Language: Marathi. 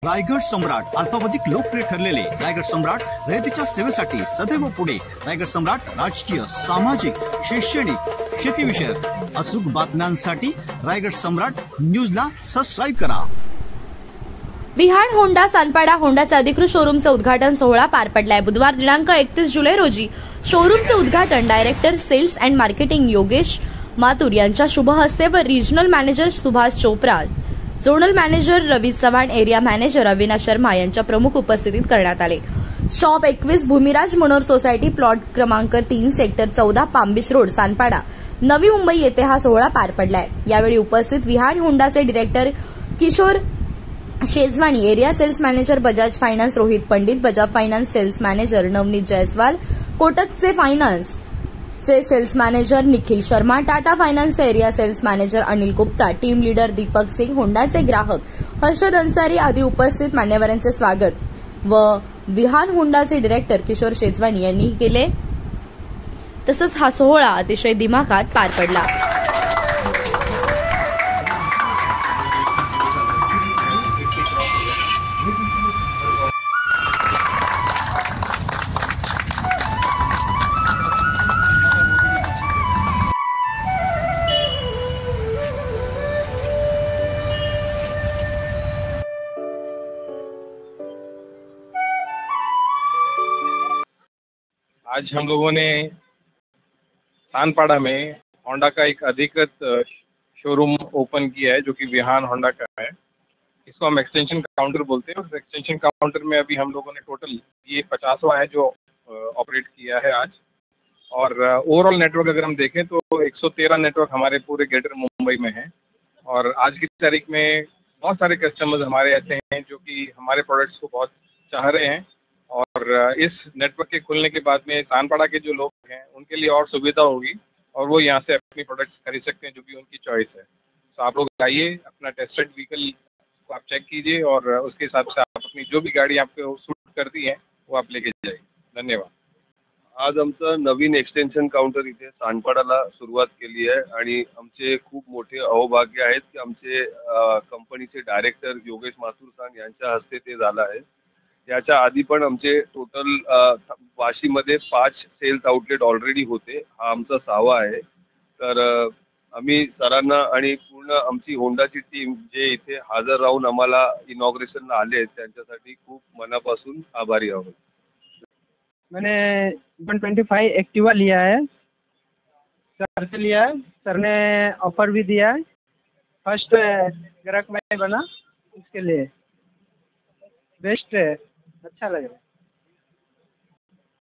रायगड सम्राट अल्पावधीत लोकप्रिय ठरलेले रायगड सम्राट रयतेच्या सेवेसाठी सदैव पुढे। रायगड सम्राट राजकीय, सामाजिक, शैक्षणिक, शेतीविषयक अचूक बातम्यांसाठी रायगड सम्राट न्यूजला सबस्क्राईब करा। विहान होंडा सानपाडा होंडाचे अधिकृत शोरूमचे उद्घाटन सोहळा पार पडलाय। बुधवार दिनांक 31 जुलै रोजी शोरूमचे उद्घाटन director sales and marketing Yogesh Mathur यांच्या शुभ हस्ते व regional manager Subhash Chopra, zonal manager Ravi Chavan, area manager Avinash Sharma यांच्या प्रमुख उपस्थितीत करण्यात आले। Shop 21 Bhumiraj Manohar society plot क्रमांक 3 sector 14 Palm Beach road Sanpada Navi Mumbai येथे हा सोहळा पार पडलाय। यावेळी उपस्थित विहान होंडाचे director Kishor Shejwani, area sales manager Bajaj finance Rohit Pandit, Bajaj finance sales manager Navneet Jaiswal, कोटकचे फायनान्स चे सेल्स मॅनेजर निखिल शर्मा, टाटा फायनान्सचे area sales manager Anil Gupta, team leader Deepak Singh, होंडाचे ग्राहक हर्षद अन्सारी आदी उपस्थित मान्यवरांचे स्वागत व विहान होंडाचे डायरेक्टर किशोर शेजवानी यांनी केले। तसंच हा सोहळा अतिशय दिमाखात पार पडला। आज हम लोगों ने सानपाड़ा में होंडा का एक अधिकृत शोरूम ओपन किया है जो कि विहान होंडा का है। इसको हम एक्सटेंशन काउंटर बोलते हैं। उस एक्सटेंशन काउंटर में अभी हम लोगों ने टोटल ये 50वां है जो ऑपरेट किया है आज। और ओवरऑल नेटवर्क अगर हम देखें तो 113 नेटवर्क हमारे पूरे ग्रेटर मुंबई में है। और आज की तारीख में बहुत सारे कस्टमर्स हमारे ऐसे हैं जो कि हमारे प्रोडक्ट्स को बहुत चाह रहे हैं। और इस नेटवर्क के खुलने के बाद में सानपाड़ा के जो लोग हैं उनके लिए और सुविधा होगी और वो यहाँ से अपनी प्रोडक्ट्स खरीद सकते हैं जो भी उनकी चॉइस है। तो आप लोग आइए, अपना टेस्टेड व्हीकल को आप चेक कीजिए और उसके हिसाब से आप अपनी जो भी गाड़ी आपको सूट करती है वो आप लेके जाइए। धन्यवाद। आज आमचं नवीन एक्सटेन्शन काउंटर इथे सानपाडाला सुरुवात केली आहे आणि आमचे खूप मोठे अहोभाग्य आहेत की आमचे कंपनीचे डायरेक्टर योगेश माथुर साहेब यांच्या हस्ते ते झालं आहे। याच्या आधी पण आमचे टोटल वाशीमध्ये 5 सेल्स आउटलेट ऑलरेडी होते। हा आमचा 6वा आहे। तर आम्ही सरांना आणि पूर्ण आमची होंडाची टीम जे इथे हजर राहून आम्हाला इनॉग्रेशनला आले त्यांच्यासाठी खूप मनापासून आभारी आहोत। मैंने 125 एक्टिवा लिया है, सर से लिया है। सर ने ऑफर भी दिया है। फर्स्ट ग्राहक मैं बना, इसके लिए बेस्ट है, अच्छा लग रहा है।